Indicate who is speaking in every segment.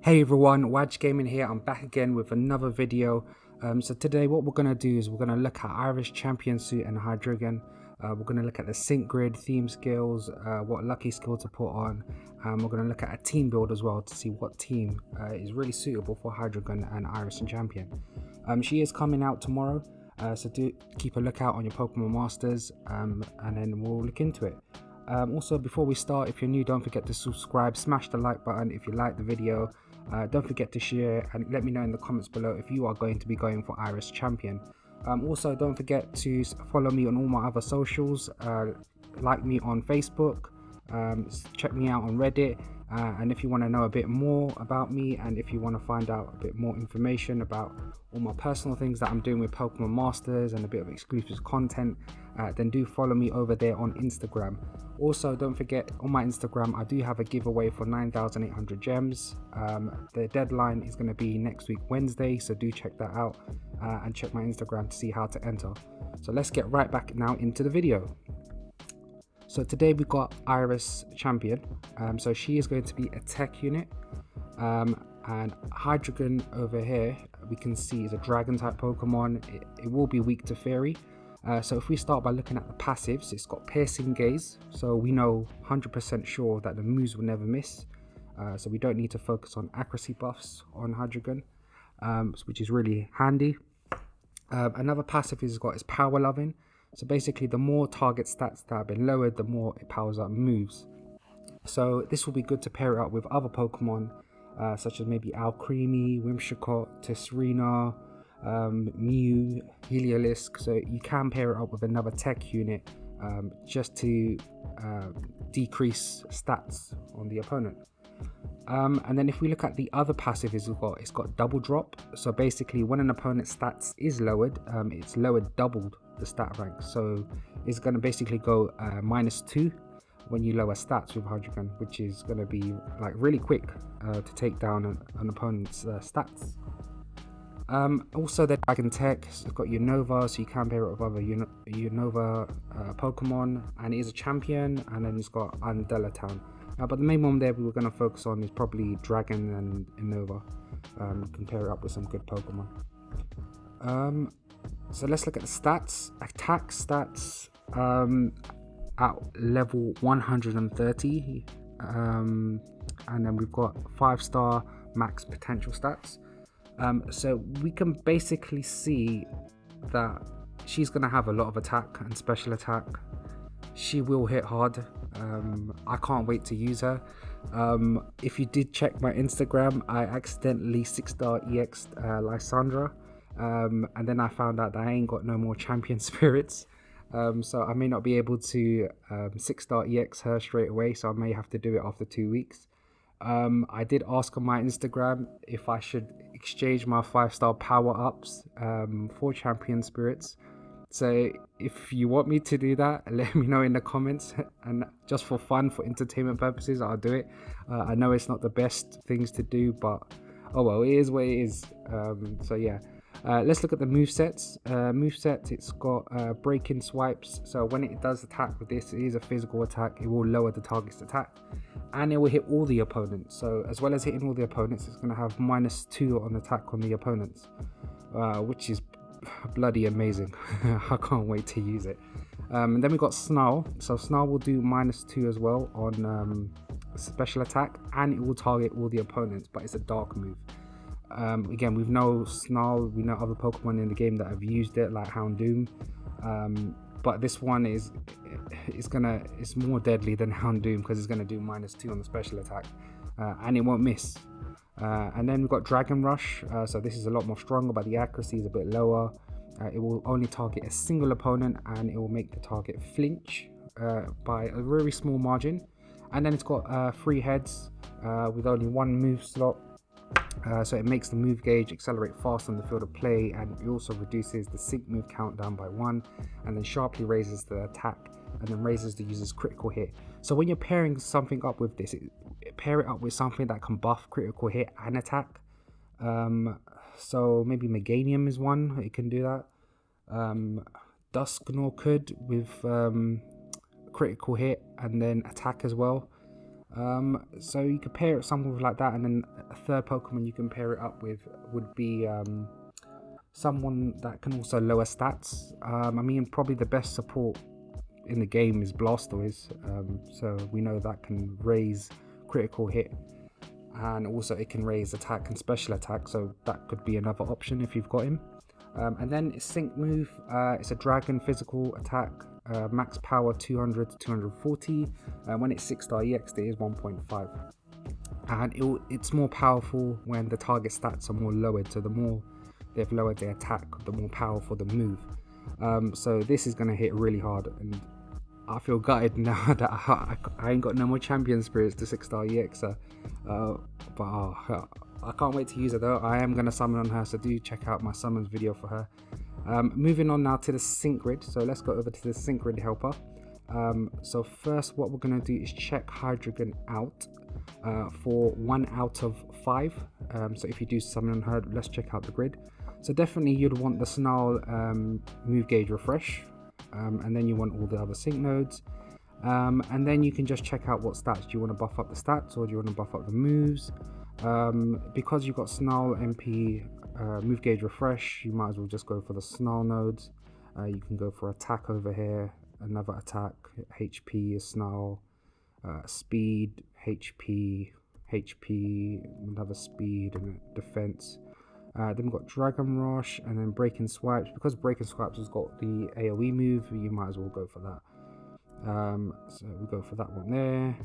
Speaker 1: Hey everyone, Waj Gaming here. I'm back again with another video. So today what we're going to do is we're going to look at Iris Champion Suit and Hydreigon. We're going to look at the sync grid, theme skills, what lucky skill to put on. We're going to look at a team build as well to see what team is really suitable for Hydreigon and Iris and Champion. She is coming out tomorrow, so do keep a lookout on your Pokemon Masters, and then we'll look into it. Also, before we start, if you're new, don't forget to subscribe, smash the like button if you like the video. Don't forget to share and let me know in the comments below if you are going to be going for Iris Champion. Also, don't forget to follow me on all my other socials, like me on Facebook, check me out on Reddit, and if you want to know a bit more about me and if you want to find out a bit more information about all my personal things that I'm doing with Pokemon Masters and a bit of exclusive content, then do follow me over there on Instagram. Also, don't forget, on my Instagram I do have a giveaway for 9,800 gems. The deadline is going to be next week Wednesday, so do check that out, and check my Instagram to see how to enter. So let's get right back now into the video. So today we got Iris Champion. So she is going to be a tech unit, and Hydreigon over here we can see is a dragon type Pokemon. It will be weak to fairy. So if we start by looking at the passives, it's got piercing gaze, so we know 100% sure that the moves will never miss. So we don't need to focus on accuracy buffs on Hydreigon, which is really handy. Another passive is got is power loving. So basically, the more target stats that have been lowered, the more it powers up moves. So this will be good to pair it up with other Pokemon, such as maybe Alcremie, Whimsicott, Tesserina, Mew, Heliolisk. So you can pair it up with another tech unit, just to decrease stats on the opponent. And then if we look at the other passive, it's got double drop. So basically, when an opponent's stats is lowered, it's lowered doubled the stat rank. So it's going to basically go -2 when you lower stats with Hydreigon, which is going to be like really quick to take down an opponent's stats. Also, the Dragon Tech, it's got Unova, so you can pair it with other Unova Pokemon, and it is a champion. And then it's got Undelatown. But the main one there we were going to focus on is probably Dragon and Unova. Can pair it up with some good Pokemon. So let's look at the stats. Attack stats at level 130, and then we've got 5-star max potential stats. So we can basically see that she's going to have a lot of attack and special attack. She will hit hard. I can't wait to use her. If you did check my Instagram, I accidentally 6-star EX'd Lysandra, and then I found out that I ain't got no more champion spirits, so I may not be able to 6-star EX her straight away, so I may have to do it after 2 weeks. I did ask on my Instagram if I should exchange my 5-star power-ups for champion spirits. So if you want me to do that, let me know in the comments, and just for fun, for entertainment purposes, I'll do it. I know it's not the best things to do, but oh well, it is what it is. So yeah, let's look at the movesets. Moveset, it's got break-in swipes. So when it does attack with this, it is a physical attack. It will lower the target's attack, and it will hit all the opponents. So as well as hitting all the opponents, it's going to have -2 on attack on the opponents, which is bloody amazing. I can't wait to use it. And then we got Snarl. So Snarl will do -2 as well on special attack, and it will target all the opponents, but it's a dark move. Again, we know Snarl, we know other Pokemon in the game that have used it, like Houndoom, but this one is it's more deadly than Houndoom because it's going to do -2 on the special attack, and it won't miss. And then we've got Dragon Rush. So this is a lot more stronger, but the accuracy is a bit lower. It will only target a single opponent, and it will make the target flinch by a very small margin. And then it's got 3 heads with only 1 move slot. So it makes the move gauge accelerate fast on the field of play, and it also reduces the sync move countdown by 1, and then sharply raises the attack, and then raises the user's critical hit. So when you're pairing something up with this, pair it up with something that can buff critical hit and attack. So maybe Meganium is one, it can do that. Dusknoir could with critical hit and then attack as well. So you could pair it something like that, and then a third Pokemon you can pair it up with would be someone that can also lower stats. I mean, probably the best support in the game is Blastoise, so we know that can raise critical hit, and also it can raise attack and special attack, so that could be another option if you've got him. And then its sync move, it's a dragon physical attack, max power 200 to 240. When it's 6-star EX, it is 1.5, and it's more powerful when the target stats are more lowered. So the more they've lowered their attack, the more powerful the move. So this is going to hit really hard, and I feel gutted now that I ain't got no more champion spirits to 6-star EX. But I can't wait to use her though. I am going to summon on her, so do check out my summons video for her. Moving on now to the sync grid. So let's go over to the sync grid helper. So first what we're going to do is check Hydreigon out for 1 out of 5. So if you do summon on her, let's check out the grid. So definitely you'd want the Snarl move gauge refresh, and then you want all the other sync nodes, and then you can just check out what stats. Do you want to buff up the stats, or do you want to buff up the moves? Because you've got Snarl MP move gauge refresh, you might as well just go for the Snarl nodes. You can go for attack over here, another attack, HP is Snarl, speed, HP, another speed, and defense. Then we've got Dragon Rush, and then Breaking Swipes. Because Breaking Swipes has got the AoE move, you might as well go for that. So we go for that one there,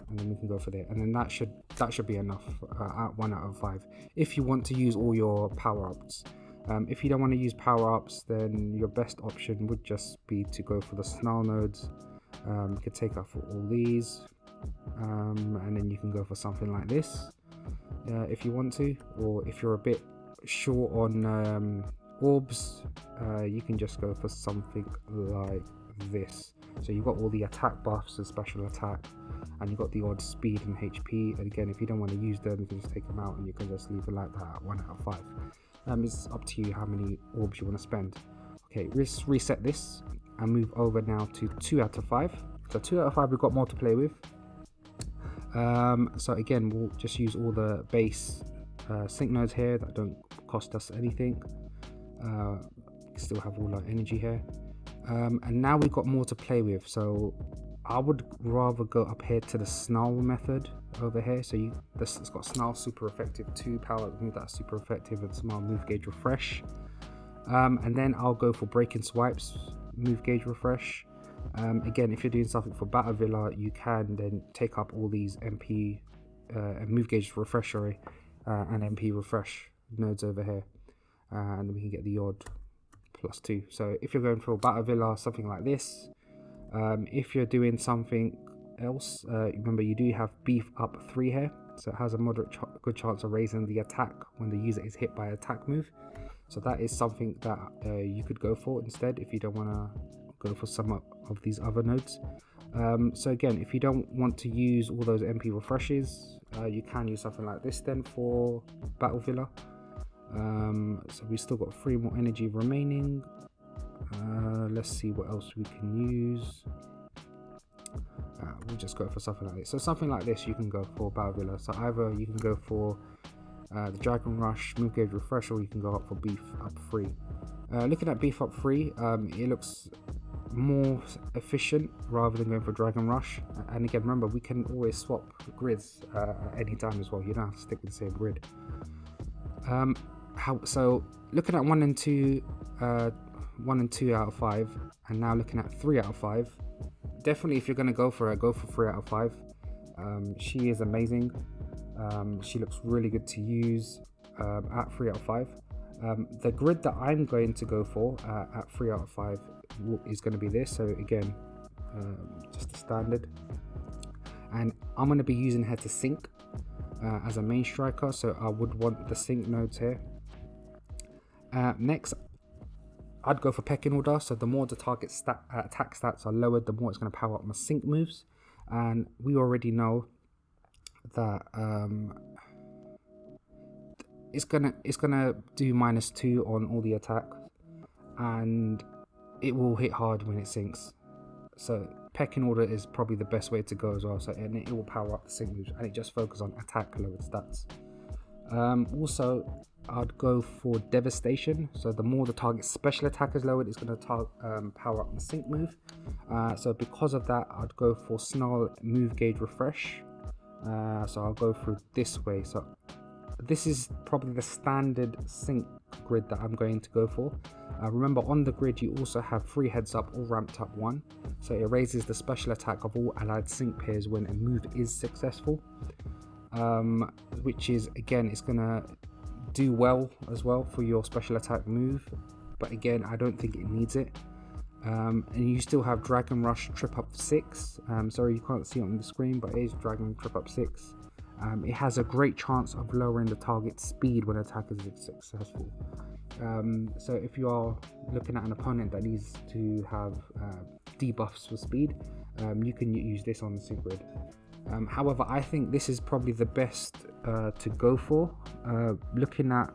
Speaker 1: and then we can go for there, and then that should be enough at 1 out of 5. If you want to use all your power-ups. If you don't want to use power-ups, then your best option would just be to go for the Snarl nodes. You could take out for all these, and then you can go for something like this if you want to, or if you're a bit short on orbs, you can just go for something like this. So you've got all the attack buffs and special attack, and you've got the odd speed and HP. And again, if you don't want to use them, you can just take them out, and you can just leave it like that at 1 out of 5. It's up to you how many orbs you want to spend. Okay, let's reset this and move over now to 2 out of 5. So 2 out of 5, we've got more to play with. So again, we'll just use all the base sync nodes here that don't cost us anything. Still have all our energy here, and now we've got more to play with. So I would rather go up here to the Snarl method over here. So it's got Snarl super effective 2 power move that's super effective, and Snarl move gauge refresh, and then I'll go for Breaking Swipes move gauge refresh. Again, if you're doing something for Battle Villa, you can then take up all these MP move gauge refresh, and MP refresh nodes over here, and then we can get the odd +2. So if you're going for Battle Villa, something like this. If you're doing something else, remember you do have Beef Up 3 here, so it has a moderate good chance of raising the attack when the user is hit by an attack move. So that is something that you could go for instead if you don't want to go for some of these other nodes. So again, if you don't want to use all those MP refreshes, you can use something like this then for Battle Villa. So we still got 3 more energy remaining. Let's see what else we can use. We'll just go for something like this. So something like this you can go for Battle Villa. So either you can go for the Dragon Rush move gauge refresh, or you can go up for Beef Up 3. Looking at Beef Up 3, it looks more efficient rather than going for Dragon Rush. And again, remember, we can always swap grids at any time as well. You don't have to stick with the same grid. So looking at 1 and 2 out of 5, and now looking at 3 out of 5. Definitely, if you're going to go for her, go for 3 out of 5. She is amazing. She looks really good to use at 3 out of 5. The grid that I'm going to go for at 3 out of 5 is going to be this. So again, just a standard, and I'm going to be using her to sync as a main striker, so I would want the sync nodes here. Next, I'd go for pecking order. So the more the target attack stats are lowered, the more it's going to power up my sync moves, and we already know that it's gonna do -2 on all the attack, and it will hit hard when it syncs. So pecking order is probably the best way to go as well. So, and it will power up the sync moves, and it just focuses on attack lowered stats. Also, I'd go for devastation. So the more the target's special attack is lowered, it's going to power up the sync move. So because of that, I'd go for snarl move gauge refresh. So I'll go through this way. So this is probably the standard sync grid that I'm going to go for. Remember, on the grid you also have 3 heads up or ramped up 1, so it raises the special attack of all allied sync pairs when a move is successful, which is, again, it's gonna do well as well for your special attack move, but again, I don't think it needs it. And you still have Dragon Rush Trip Up 6. Sorry you can't see it on the screen, but it is Dragon Trip Up 6. It has a great chance of lowering the target's speed when attack is successful. So if you are looking at an opponent that needs to have debuffs for speed, you can use this on the sync grid. However, I think this is probably the best to go for. Looking at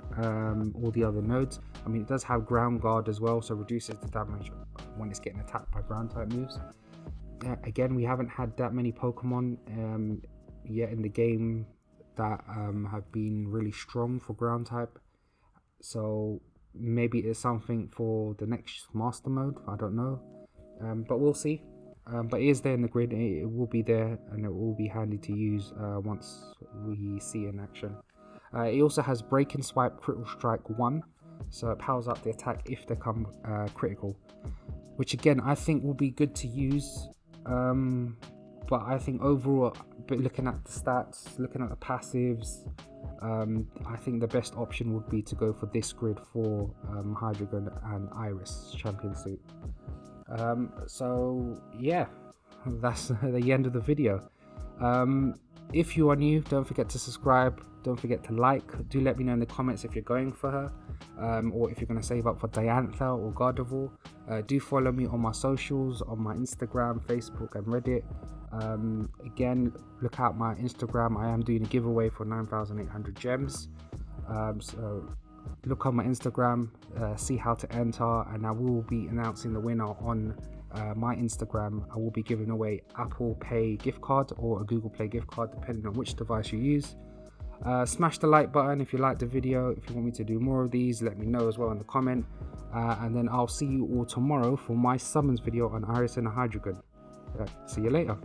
Speaker 1: all the other nodes, I mean, it does have ground guard as well, so reduces the damage when it's getting attacked by ground type moves. Again, we haven't had that many Pokemon yet in the game that have been really strong for ground type, so maybe it's something for the next master mode, I don't know, but we'll see. But it is there in the grid, it will be there, and it will be handy to use once we see in action. It also has Break and Swipe Critical Strike 1, so it powers up the attack if they come critical, which again I think will be good to use. But I think overall, but looking at the stats, looking at the passives, I think the best option would be to go for this grid for Hydreigon and Iris Champion Suit. So yeah, that's the end of the video. If you are new, don't forget to subscribe, don't forget to like. Do let me know in the comments if you're going for her, or if you're going to save up for Diantha or Gardevoir. Do follow me on my socials, on my Instagram, Facebook and Reddit. Again, look out my Instagram, I am doing a giveaway for 9,800 gems. So look on my Instagram, see how to enter, and I will be announcing the winner on my Instagram. I will be giving away Apple Pay gift card or a Google Play gift card, depending on which device you use. Smash the like button if you liked the video. If you want me to do more of these, let me know as well in the comment, and then I'll see you all tomorrow for my summons video on Iris and Hydreigon. See you later.